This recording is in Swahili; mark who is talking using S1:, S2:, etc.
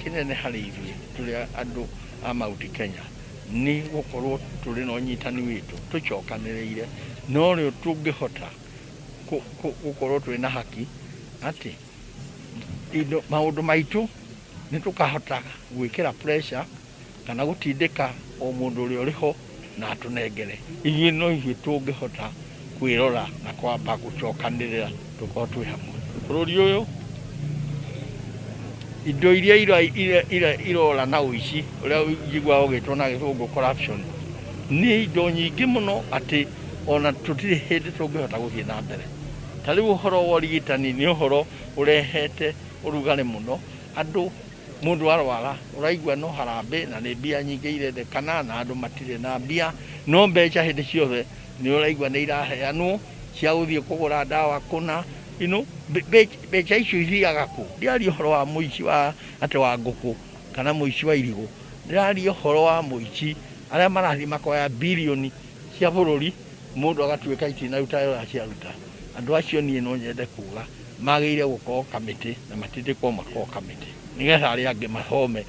S1: kinene harĩ ithuĩ tũrĩ andũ a Mount Kenya nĩ gũkorwo tũrĩ na ũnyitani witũ tũcokanĩrĩire no rĩo tũngĩhota gũkorwo twĩ na haki atĩ maũndũ maitũ nĩ tũkahota gwĩkĩra pressure kana gũtindĩka o mũndũ ũrĩa ũrĩ ho na atũnengere. Ithuĩ no ithuĩ tũngĩhota kwĩrora na kwamba gũcokanĩrĩra tũkorwo twĩ hamwe. Bũrũri ũyũ indo iria irora na ũici ũrĩa njiguaga ũgĩtwo na gĩthũngũ corruption nĩ indo nyingĩ mũno atĩ ona tũtirĩ hĩndĩ tũngĩhota gũthiĩ na mbere. Ta rĩu ũhoro wa ũrigitani nĩ ũhoro ũrehete ũrugarĩ mũno. Andũ mũndũ arwara ũraigua no harambĩ na nĩ mbia nyingĩ irendekana na andũ matirĩ na mbia, no mbeca hĩndĩ ciothe nĩ ũraigua nĩ iraheanwo cia gũthiĩ kũgũra ndawa kũna. Mbeca icio ithiaga kũ? Ndĩraria ũhoro wa mũici wa atĩ wa ngũkũ kana mũici wa irigũ, ndĩraria ũhoro wa mũici arĩa marathiĩ makoya birioni cia bũrũri mũndũ agatuĩka itinaruta wĩra ciaruta. Andũ acio niĩ no nyende kuga magĩrĩire gũkorwo kamĩtĩ na matindĩkwo makorwo kamĩtĩ nĩgetha arĩa angĩ mathome